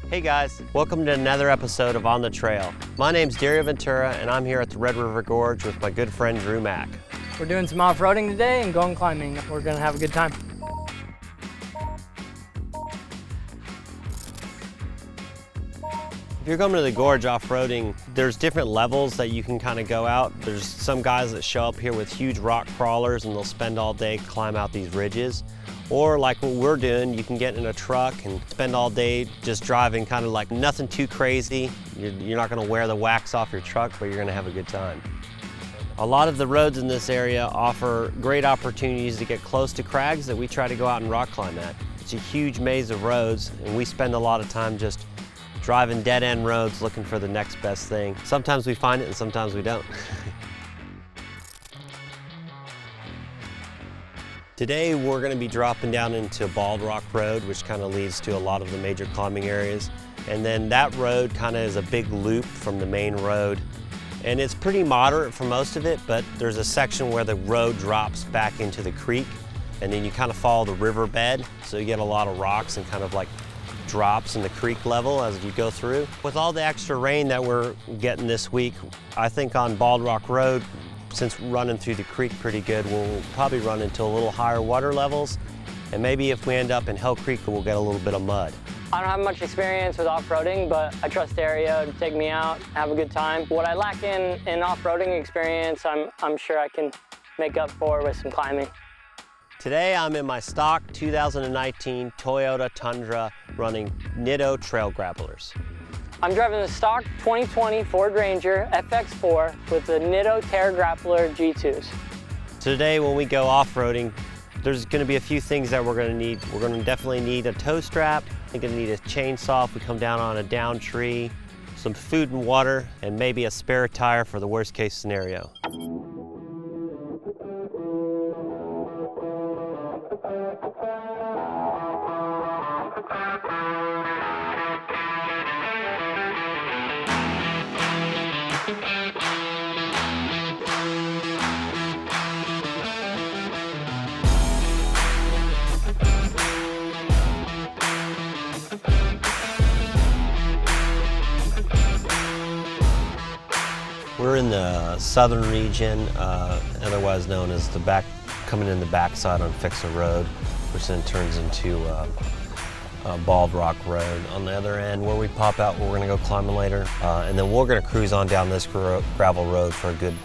Hey guys, welcome to another episode of On the Trail. My name's Dario Ventura and I'm here at the Red River Gorge with my good friend Drew Mack. We're doing some off-roading today and going climbing. We're gonna have a good time. If you're coming to the gorge off-roading, there's different levels that you can kind of go out. There's some guys that show up here with huge rock crawlers and they'll spend all day climb out these ridges. Or like what we're doing, you can get in a truck and spend all day just driving kind of like nothing too crazy. You're not gonna wear the wax off your truck, but you're gonna have a good time. A lot of the roads in this area offer great opportunities to get close to crags that we try to go out and rock climb at. It's a huge maze of roads and we spend a lot of time just driving dead-end roads looking for the next best thing. Sometimes we find it and sometimes we don't. Today we're going to be dropping down into Bald Rock Road, which kind of leads to a lot of the major climbing areas. And then that road kind of is a big loop from the main road. And it's pretty moderate for most of it, but there's a section where the road drops back into the creek. And then you kind of follow the riverbed, so you get a lot of rocks and kind of like drops in the creek level as you go through. With all the extra rain that we're getting this week, I think on Bald Rock Road, since running through the creek pretty good, we'll probably run into a little higher water levels. And maybe if we end up in Hell Creek, we'll get a little bit of mud. I don't have much experience with off-roading, but I trust Dario to take me out, have a good time. What I lack in off-roading experience, I'm sure I can make up for with some climbing. Today I'm in my stock 2019 Toyota Tundra running Nitto Trail Grapplers. I'm driving the stock 2020 Ford Ranger FX4 with the Nitto Terra Grappler G2s. Today when we go off-roading, there's going to be a few things that we're going to need. We're going to definitely need a tow strap. We're going to need a chainsaw if we come down on a down tree, some food and water, and maybe a spare tire for the worst case scenario. We're in the southern region, otherwise known as the back, coming in the backside on Fixer Road, which then turns into Bald Rock Road. On the other end, where we pop out, we're gonna go climbing later, and then we're gonna cruise on down this gravel road for a good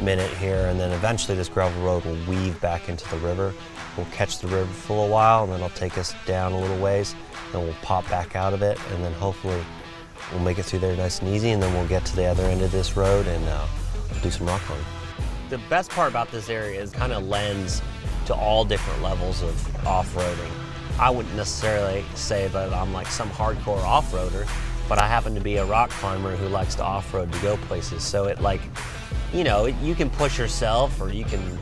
minute here, and then eventually this gravel road will weave back into the river. We'll catch the river for a little while, and then it'll take us down a little ways, then we'll pop back out of it, and then hopefully we'll make it through there nice and easy, and then we'll get to the other end of this road and do some rock climbing. The best part about this area is kind of lends to all different levels of off-roading. I wouldn't necessarily say that I'm like some hardcore off-roader, but I happen to be a rock climber who likes to off-road to go places. So it like, you know, you can push yourself, or you can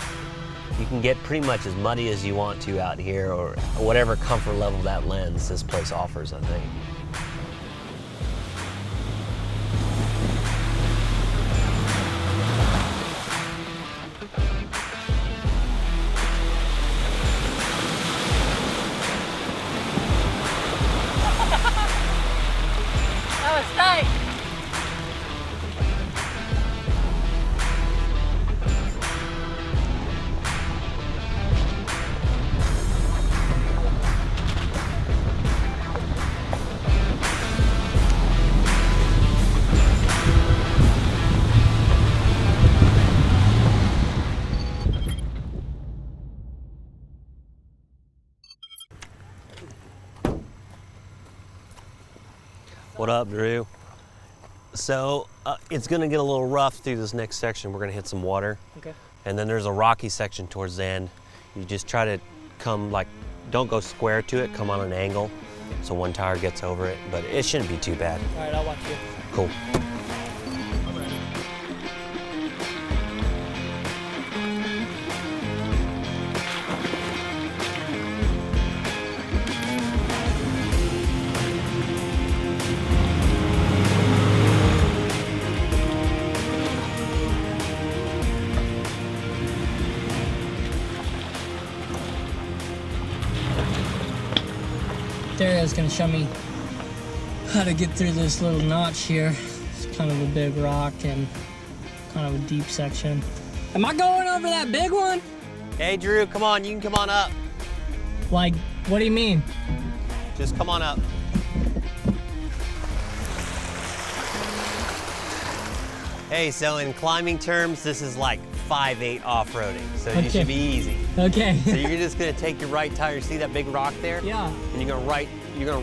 get pretty much as muddy as you want to out here, or whatever comfort level that lends, this place offers, I think. What up, Drew? So it's gonna get a little rough through this next section. We're gonna hit some water. Okay. And then there's a rocky section towards the end. You just try to come like, don't go square to it, come on an angle, so one tire gets over it, but it shouldn't be too bad. All right, I'll watch you. Cool. Dario's gonna show me how to get through this little notch here. It's kind of a big rock and kind of a deep section. Am I going over that big one? Hey Drew, come on, you can come on up. Like, what do you mean? Just come on up. Hey, so in climbing terms, this is like 5'8" off-roading, so you should be easy. Okay. So you're just gonna take your right tire, see that big rock there? Yeah. And you're gonna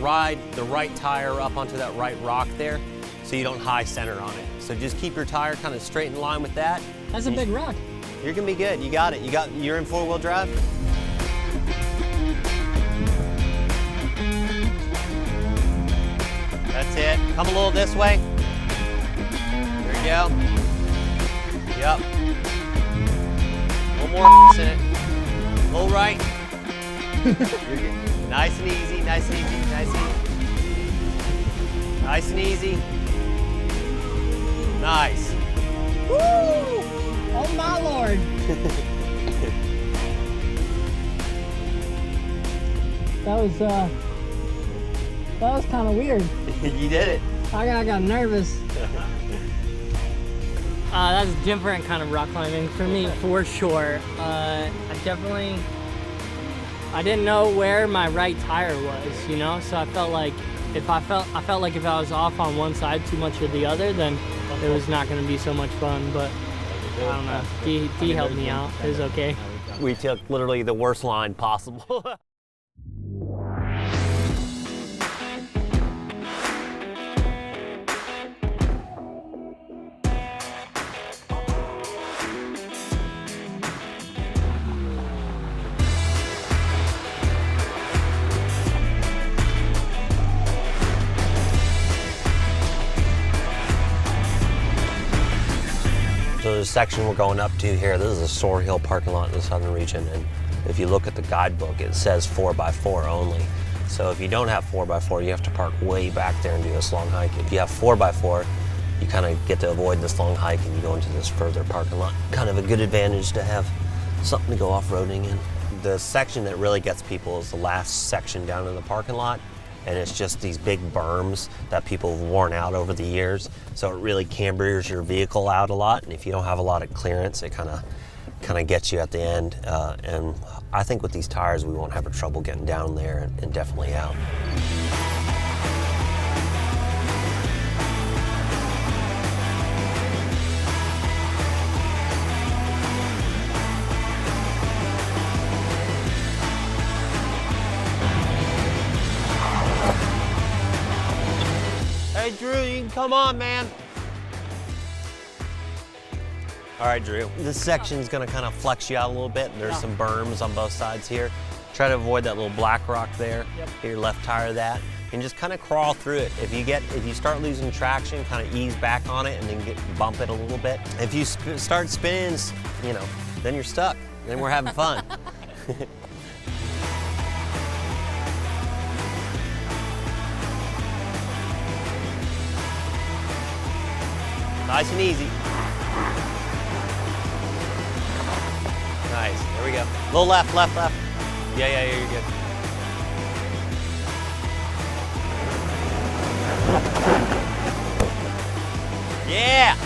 ride the right tire up onto that right rock there, so you don't high center on it. So just keep your tire kind of straight in line with that. That's a big rock. You're gonna be good, you got it. You're in 4-wheel drive? That's it. Come a little this way. There you go. Yep. One more in it. A little right. You're good. Nice and easy, nice and easy, nice and easy. Nice and easy. Nice. Woo! Oh my Lord. That was kind of weird. You did it. I got nervous. That's different kind of rock climbing for me, for sure. I didn't know where my right tire was, you know. So I felt like if I was off on one side too much or the other, then it was not going to be so much fun. But I don't know. D helped me out. It was okay. We took literally the worst line possible. So the section we're going up to here, this is a Soar Hill parking lot in the southern region, and if you look at the guidebook, it says 4x4 only. So if you don't have 4x4, you have to park way back there and do this long hike. If you have 4x4, you kind of get to avoid this long hike and you go into this further parking lot. Kind of a good advantage to have something to go off-roading in. The section that really gets people is the last section down in the parking lot. And it's just these big berms that people have worn out over the years. So it really cambers your vehicle out a lot. And if you don't have a lot of clearance, it kind of gets you at the end. And I think with these tires, we won't have trouble getting down there and definitely out. Hey Drew, you can come on, man. All right, Drew. This section's gonna kind of flex you out a little bit. There's some berms on both sides here. Try to avoid that little black rock there. Yep. Get your left tire of that, and just kind of crawl through it. If you start losing traction, kind of ease back on it, and then bump it a little bit. If you start spinning, you know, then you're stuck. Then we're having fun. Nice and easy. Nice, there we go. A little left, left, left. Yeah, you're good. Yeah!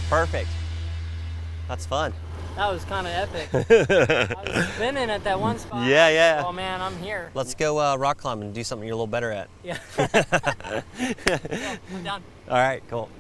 Perfect. That's fun. That was kind of epic. I was spinning at that one spot. Yeah. Oh man, I'm here. Let's go rock climbing and do something you're a little better at. Yeah. I'm done. All right, cool.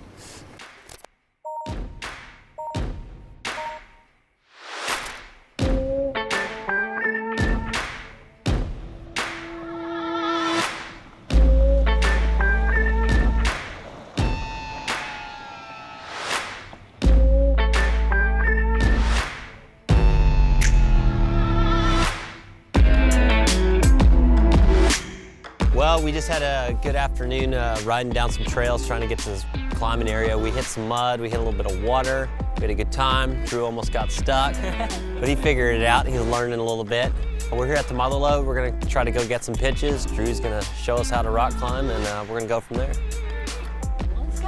Well, we just had a good afternoon riding down some trails, trying to get to this climbing area. We hit some mud, we hit a little bit of water, we had a good time. Drew almost got stuck, but he figured it out. He's learning a little bit. We're here at the Motherlode. We're gonna try to go get some pitches. Drew's gonna show us how to rock climb, and we're gonna go from there. Let's go.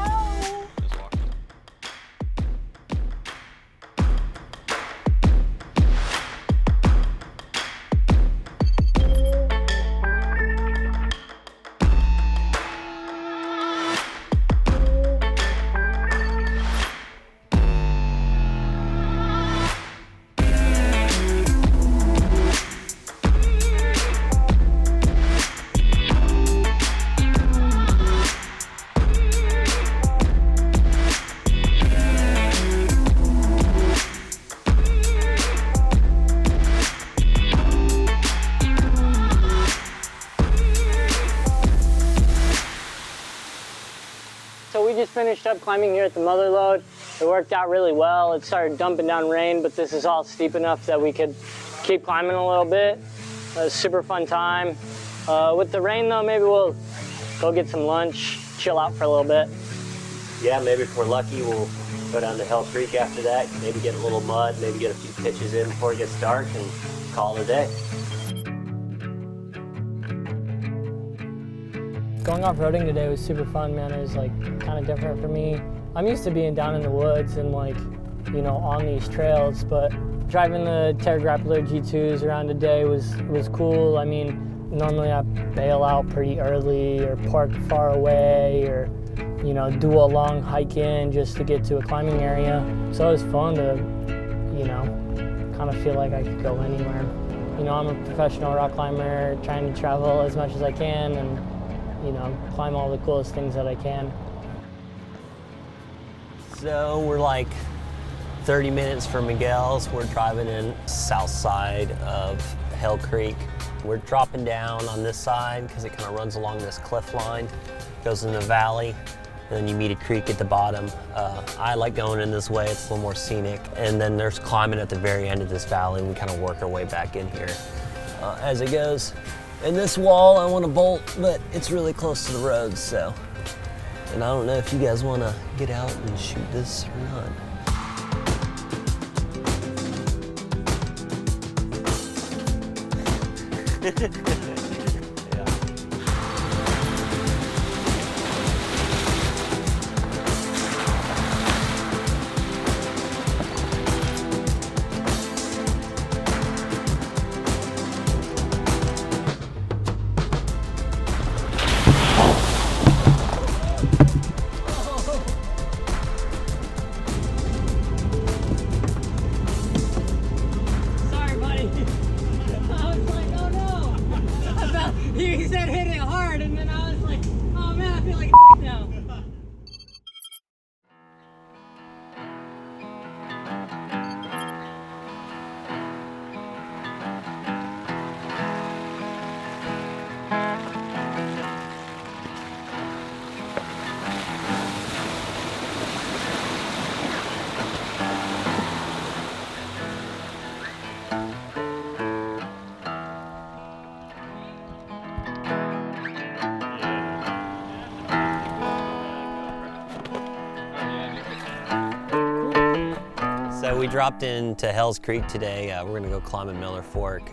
finished up climbing here at the Motherlode. It worked out really well. It started dumping down rain, but this is all steep enough that we could keep climbing a little bit. It was a super fun time. With the rain though, maybe we'll go get some lunch, chill out for a little bit. Yeah, maybe if we're lucky, we'll go down to Hell Creek after that, maybe get a little mud, maybe get a few pitches in before it gets dark and call it a day. Going off-roading today was super fun, man. It was like kind of different for me. I'm used to being down in the woods and like, you know, on these trails, but driving the Terra Grappler G2s around today was cool. I mean, normally I bail out pretty early or park far away or, you know, do a long hike in just to get to a climbing area. So it was fun to, you know, kind of feel like I could go anywhere. You know, I'm a professional rock climber, trying to travel as much as I can and, you know, climb all the coolest things that I can. So we're like 30 minutes from Miguel's. We're driving in south side of Hell Creek. We're dropping down on this side because it kind of runs along this cliff line, goes in the valley, and then you meet a creek at the bottom. I like going in this way, it's a little more scenic. And then there's climbing at the very end of this valley, and we kind of work our way back in here as it goes. And this wall, I want to bolt, but it's really close to the road, so. And I don't know if you guys want to get out and shoot this or not. He said hit it hard, and then I was like, oh man, I feel like a now. So we dropped into Hell's Creek today. We're gonna go climb a Miller Fork.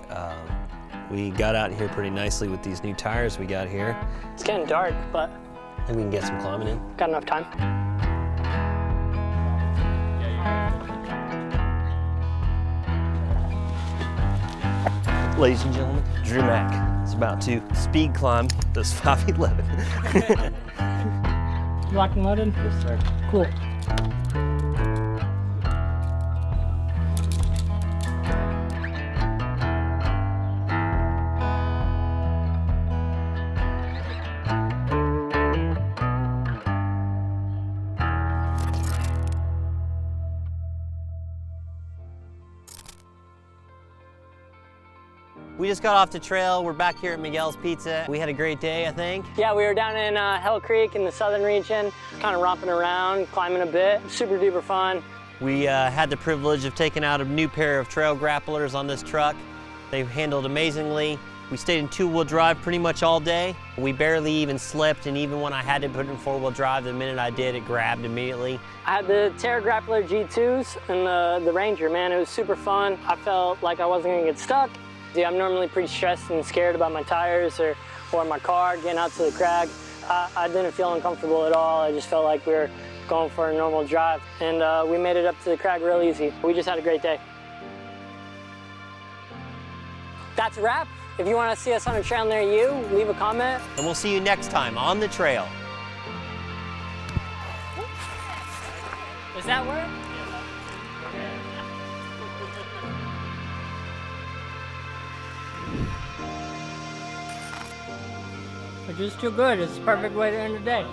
We got out here pretty nicely with these new tires we got here. It's getting dark, but I think we can get some climbing in. got enough time. Ladies and gentlemen, Drew Mack is about to speed climb this 511. Locked and loaded? Yes, sir. Cool. We just got off the trail. We're back here at Miguel's Pizza. We had a great day, I think. Yeah, we were down in Hell Creek in the southern region, kind of romping around, climbing a bit. Super duper fun. We had the privilege of taking out a new pair of trail grapplers on this truck. They handled amazingly. We stayed in two-wheel drive pretty much all day. We barely even slipped, and even when I had to put it in four-wheel drive, the minute I did, it grabbed immediately. I had the Terra Grappler G2s and the Ranger, man. It was super fun. I felt like I wasn't gonna get stuck. I'm normally pretty stressed and scared about my tires or my car getting out to the crag. I didn't feel uncomfortable at all. I just felt like we were going for a normal drive. And we made it up to the crag real easy. We just had a great day. That's a wrap. If you want to see us on a trail near you, leave a comment. And we'll see you next time on the trail. Does that work? Which is too good. It's the perfect way to end the day.